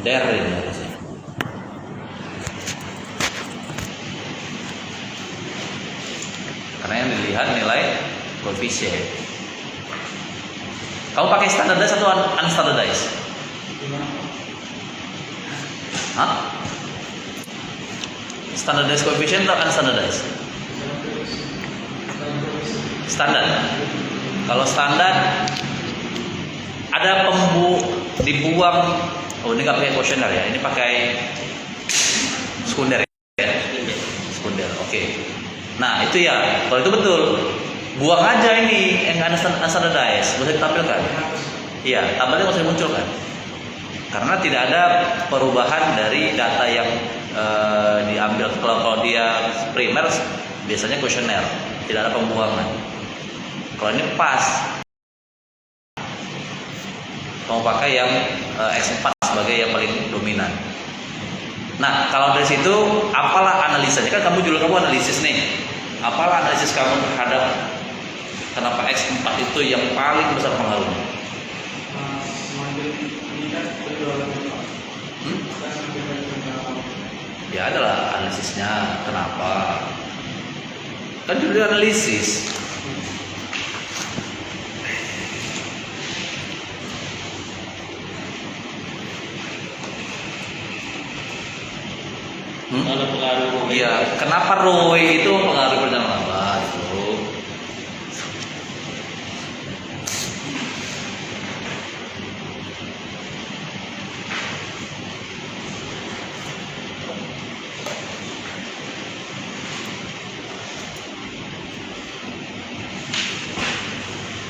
Der ini harusnya. Karena yang dilihat nilai koefisien. Kamu pakai standardized atau unstandardized? Hah? Standardized coefficient atau unstandardized? Standar. Kalau standar ada dibuang. Oh, ini nggak pakai kuesioner ya? Ini pakai sekunder ya? Sekunder. Oke. Nah itu ya. Kalau itu betul. Buang aja ini yang unstandardized. Bisa ditampilkan. Iya. Tabelnya nggak usah dimunculkan. Karena tidak ada perubahan dari data yang diambil. Kalau dia primer biasanya kuesioner, tidak ada pembuangan. Kalau ini pas, kamu pakai yang X4 sebagai yang paling dominan. Nah kalau dari situ apalah analisanya? Kan kamu analisis nih. Apalah analisis kamu terhadap kenapa X4 itu yang paling besar pengaruhnya? Ya adalah analisisnya kenapa? Kan judul analisis. Ada pengaruh. Iya, kenapa ROE itu pengaruh perjalanan laba itu?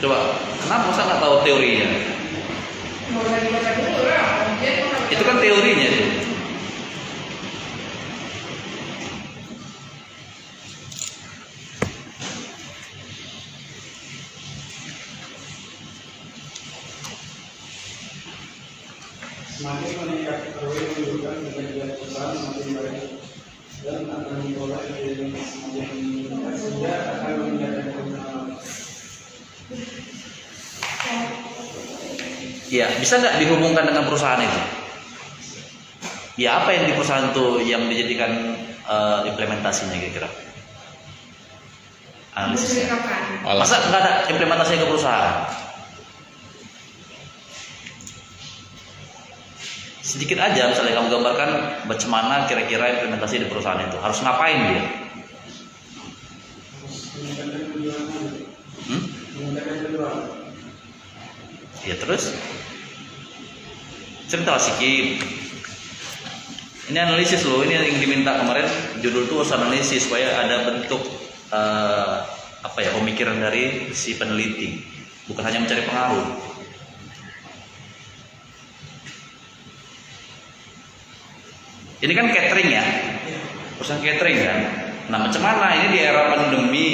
Coba, kenapa masa nggak tahu teorinya? Itu kan teorinya itu. Semakin meningkat ROE menunjukkan kinerja perusahaan semakin baik dan akan memperoleh dividend semakin meningkat sehingga akan meningkatkan keuntungan. Ya, bisa nggak dihubungkan dengan perusahaan itu? Ya, apa yang di perusahaan itu yang dijadikan implementasinya kira-kira? Analisisnya. Masa nggak ada implementasinya ke perusahaan? Sedikit aja misalnya kamu gambarkan bagaimana kira-kira implementasi di perusahaan itu. Harus ngapain dia? Ya terus? Cerita sedikit. Ini analisis loh, ini yang diminta kemarin judul tuh analisis supaya ada bentuk pemikiran dari si peneliti, bukan hanya mencari pengaruh. Ini kan catering ya, perusahaan catering kan. Nah, macam mana ini di era pandemi?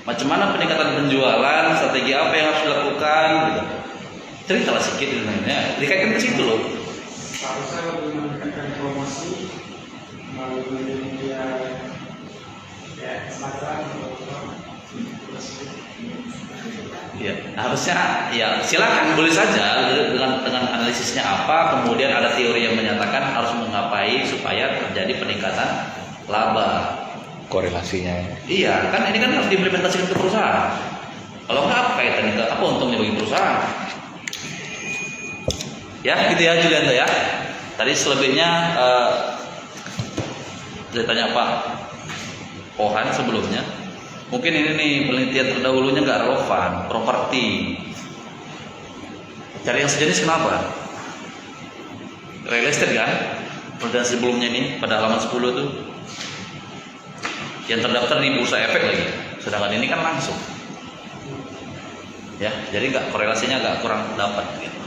Macam mana peningkatan penjualan? Strategi apa yang harus dilakukan? Gitu. Ceritalah sedikit sebenarnya. Dikaitkan ke situ loh. Harusnya lebih meningkatkan promosi melalui media ya Instagram atau Ya, harusnya ya silakan boleh saja dengan analisisnya apa, kemudian ada teori yang menyatakan harus menggapai supaya terjadi peningkatan laba. Korelasinya. Iya, kan ini kan harus diimplementasikan ke perusahaan. Kalau nggak apa kaitannya ke apa untungnya bagi perusahaan? Ya, gitu ya Julianto ya. Tadi selebihnya saya tanya Pak Pohan sebelumnya. Mungkin ini nih penelitian terdahulunya nggak relevan, properti. Cari yang sejenis kenapa? Real estate kan? Penelitian sebelumnya nih pada halaman 10 tuh. Yang terdaftar di bursa efek lagi. Sedangkan ini kan langsung. Ya, jadi nggak korelasinya nggak kurang dapat. Gitu.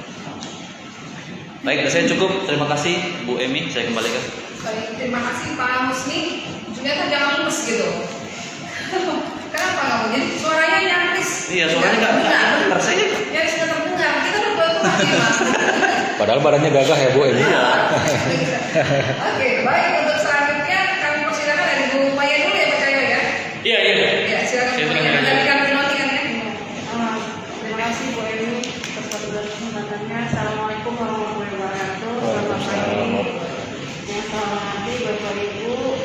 Baik, saya cukup. Terima kasih Bu Emi. Saya kembalikan. Baik, terima kasih Pak Musni. Juga kan jangan lemes gitu. Kenapa kamu? Jadi suaranya nyaris. Iya, suaranya nggak dengar saya. Nyaris nggak terdengar. Kita udah buat ya Mas. Padahal badannya gagah ya Bu ini. Iya. Oke, baik untuk selanjutnya kami persilakan dari Bu Maya dulu ya Pak Cahyo ya. Iya. Ya, silakan Bu Maya. Nanti kami notikan ya. Terima kasih Bu Emi atas kesempatannya. Assalamualaikum Assalamualaikum warahmatullahi wabarakatuh. Selamat pagi. Yang saya hormati Bapak Ibu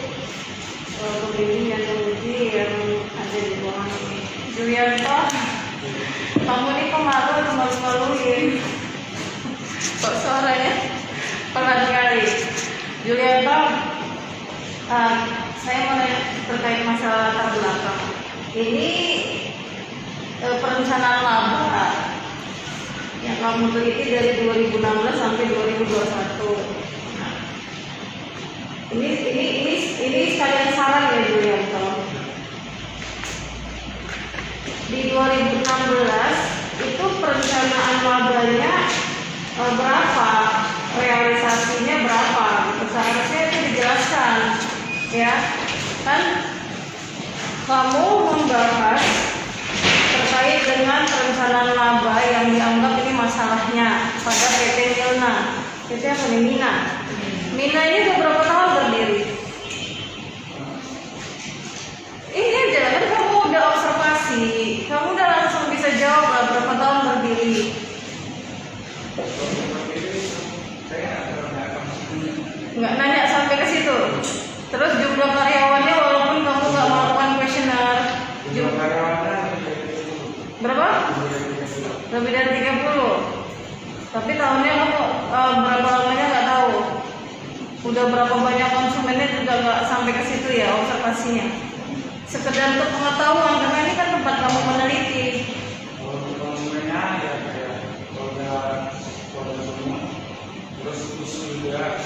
pembimbing dan penguji yang ada di ruangan ini. Julianto, kamu ini kok malu-maluin? Kok suaranya pelan sekali? Julianto, saya mau nanya terkait masalah latar belakang. Ini perencanaan laba yang kamu teliti dari 2016 sampai 2021. Nah, ini sekalian saran ya Julianto. Di 2016 itu perencanaan labanya berapa, realisasinya berapa? Seharusnya itu dijelaskan, ya kan? Kamu membahas terkait dengan perencanaan laba yang dianggap ini masalahnya pada PT Milna. PT apa nih? Mina. Mina ini udah berapa tahun berdiri? Ini aja kan kamu udah observasi, kamu udah langsung bisa jawab lah berapa tahun berdiri. Nggak nanya sampai ke situ. Terus jumlah karyawannya walaupun kamu nggak melakukan kuesioner, berapa? Lebih dari 30. Tapi tahunnya kamu berapa lamanya nggak tahu. Udah berapa banyak konsumennya juga nggak sampai ke situ ya observasinya. Sekedar untuk pengetahuan karena ini kan tempat kamu meneliti. Konsumennya ya kayak produk semua, terus usul juga,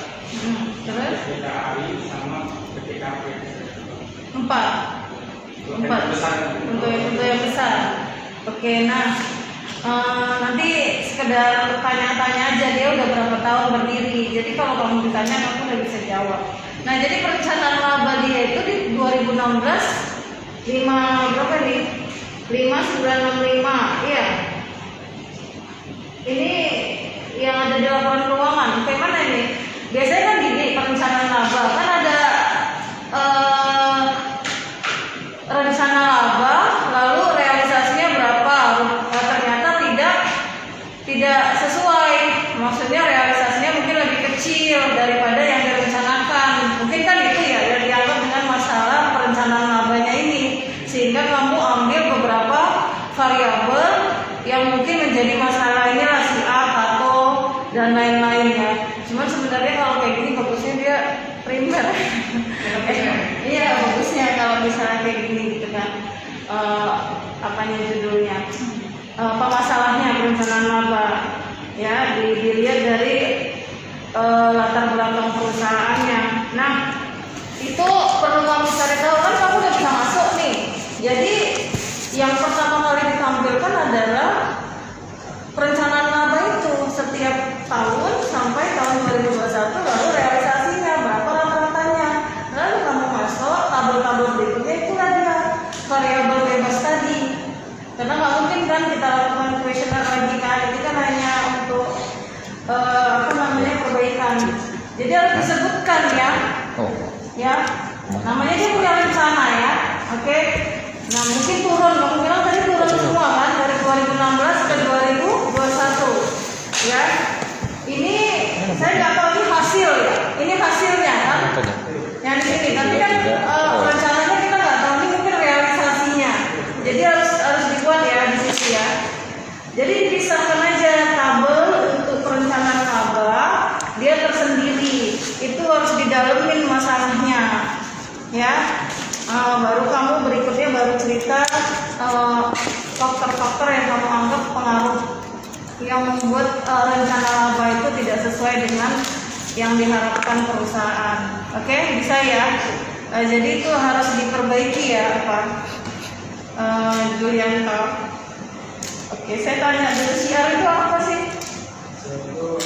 Terus PKI sama PKP. empat untuk yang besar. Oke, nah nanti sekedar tanya-tanya aja dia udah berapa tahun berdiri. Jadi kalau kamu ditanya kamu udah bisa jawab. Nah jadi perencanaan laba dia itu di 2016 berapa nih? 5965, iya. Ini yang ada di laporan keuangan. Kayak mana ini? Biasanya kan gini perencanaan laba kan ada rencana laba, lalu realisasinya berapa? Ternyata tidak sesuai. Maksudnya realisasinya mungkin lebih kecil daripada yang direncanakan. Mungkin kan itu ya yang dianggap dengan masalah perencanaan labanya ini. Sehingga kamu ambil beberapa variabel yang mungkin menjadi masalah ini lah si A, atau dan lain-lainnya. Cuman sebenarnya kalau kayak gini bagusnya dia primer. Iya bagusnya kalau misalnya kayak gini gitu kan. Apanya judulnya? Apa masalahnya perencanaan laba? Ya dilihat dari latar belakang perusahaannya. Nah itu perlu kamu cari tahu kan kamu udah bisa masuk nih. Jadi yang pertama kali ditampilkan adalah perencanaan laba itu setiap tahun sampai tahun 2021, lalu realisasinya berapa rata-ratanya. Lalu kamu masuk tabel-tabel berikutnya itu ada variabel bebas tadi. Karena nggak mungkin kan kita lakukan kuesioner lagi kan, itu kan hanya untuk perbaikan. Jadi harus disebutkan ya. Ya, namanya dia punya rencana ya. Oke. Nah mungkin turun, kamu bilang tadi turun semua kan dari 2016 ke 2021. Ya. Ini saya nggak tahu ini hasil ya. Ini hasilnya kan. Yang di sini. Tapi kan rencananya kita nggak tahu ini mungkin realisasinya. Jadi harus dibuat ya di sini ya. Jadi dipisahkan aja tabel untuk perencanaan laba, dia tersendiri. Itu harus didalemin masalahnya, ya. Baru kamu berikutnya baru cerita faktor-faktor yang kamu anggap pengaruh yang membuat rencana laba itu tidak sesuai dengan yang diharapkan perusahaan. Oke, bisa ya. Jadi itu harus diperbaiki ya, Pak Julianto. Oke, saya tanya dulu CR itu apa sih? Itu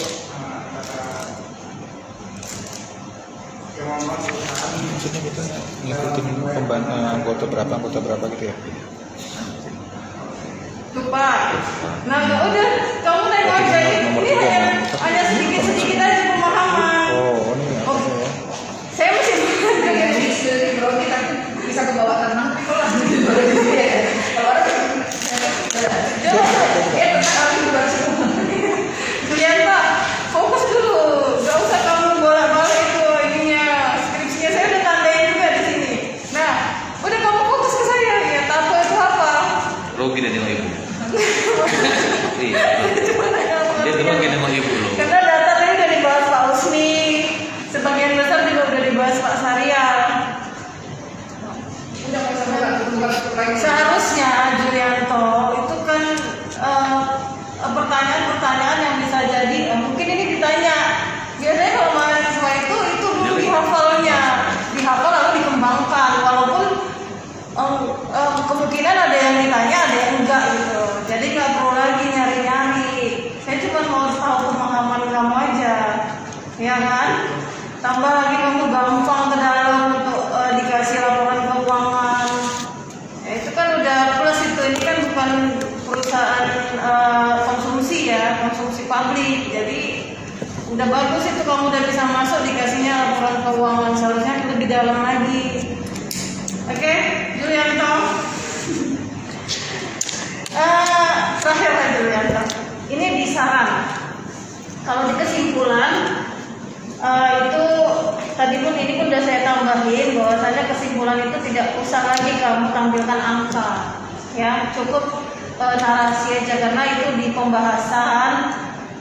kemampuan perusahaan. Maksudnya kita ngikutin anggota berapa gitu ya? Lupa. Nah, udah kamu tengok aja ini hanya sedikit aja pemahaman. Oh, ini apa Oh, ya? saya masih Kayak dari grogi tapi bisa ke bawah tenang. Kalau ada Julianto, Itu bagian yang menghibur loh. Karena data tadi udah dibahas Pak Usni, sebagian besar juga udah dibahas Pak Sarian. Udah nggak usah lagi. Seharusnya Julianto itu kan pertanyaan-pertanyaan yang bisa jadi mungkin ini ditanya. Biasanya kalau mahasiswa itu dulu dihafal lalu dikembangkan. Walaupun kemungkinan ada yang ditanya, ada yang enggak gitu. Jadi nggak perlu lagi nyari-nyari. Saya cuma mau tahu pemahaman kamu aja, ya kan? Tambah lagi kamu gampang ke dalam untuk dikasih laporan keuangan. Itu kan udah plus itu. Ini kan bukan perusahaan konsumsi ya, konsumsi publik. Jadi udah bagus itu kamu udah bisa masuk dikasihnya laporan keuangan. Seharusnya lebih dalam lagi. Oke, Julianto. Terakhir lah Julianto. Ini di saran. Kalau di kesimpulan itu tadi pun ini pun udah saya tambahin bahwasanya kesimpulan itu tidak usah lagi kamu tampilkan angka, ya cukup narasi aja karena itu di pembahasan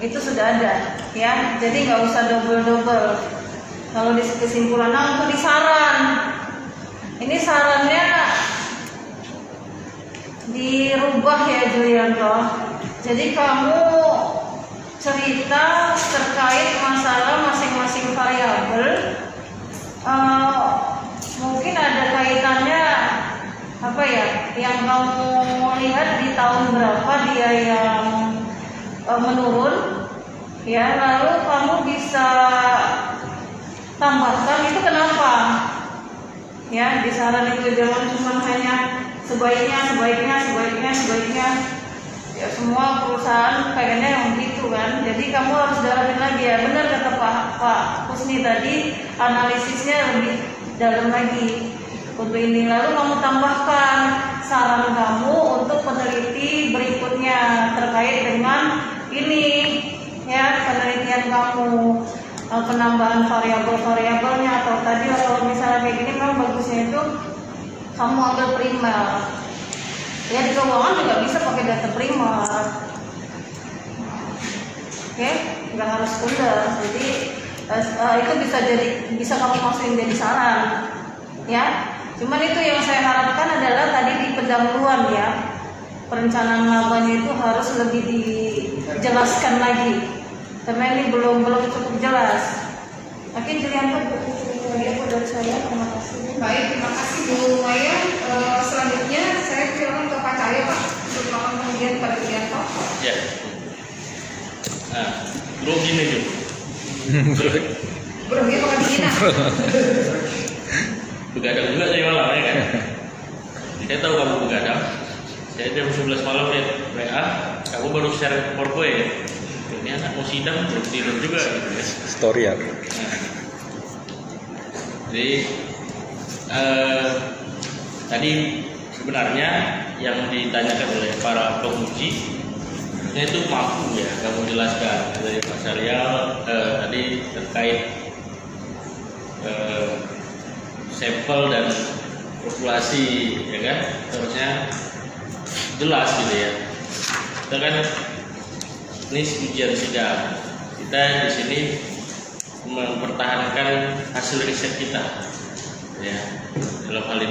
itu sudah ada, ya jadi nggak usah double. Kalau di kesimpulan, nah untuk di saran, ini sarannya dirubah ya Julianto. Jadi kamu cerita terkait masalah masing-masing variabel, mungkin ada kaitannya apa ya? Yang kamu lihat di tahun berapa dia yang menurun, ya lalu kamu bisa tambahkan itu kenapa? Ya di saran itu jangan cuma hanya sebaiknya. Ya semua perusahaan pengennya yang begitu kan. Jadi kamu harus dalamin lagi ya. Benar kata Pak Husni tadi, analisisnya lebih dalam lagi untuk ini. Lalu kamu tambahkan saran kamu untuk peneliti berikutnya terkait dengan ini, ya penelitian kamu, penambahan variabel-variabelnya atau tadi kalau misalnya kayak gini memang bagusnya itu kamu ambil primer. Ya di keuangan juga bisa pakai data primer, oke, nggak harus sekunder. Jadi itu bisa kamu masukin jadi saran, ya. Cuman itu yang saya harapkan adalah tadi di pendahuluan ya, perencanaan labanya itu harus lebih dijelaskan lagi, karena ini belum cukup jelas. Oke, Julianto, lagi aku dari saya, terima kasih. Baik, terima kasih Bu Maya. Selanjutnya saya silakan ke Pak Cahyo Pak untuk melakukan pengujian pada Julianto. Ya. Nah, bro gini tuh. Bro, dia pakai begini. Begadang juga saya malam ya kan. Saya tahu kamu begadang. Saya jam 11 malam lihat WA, kamu baru share PowerPoint. Ini anak mau sidang belum tidur juga gitu ya. Story ya. Nah, jadi tadi sebenarnya yang ditanyakan oleh para penguji itu mampu ya kamu jelaskan dari Pak Syarial tadi terkait sampel dan populasi ya kan harusnya jelas gitu ya. Kita kan ini ujian sidang, kita di sini mempertahankan hasil riset kita ya dalam hal ini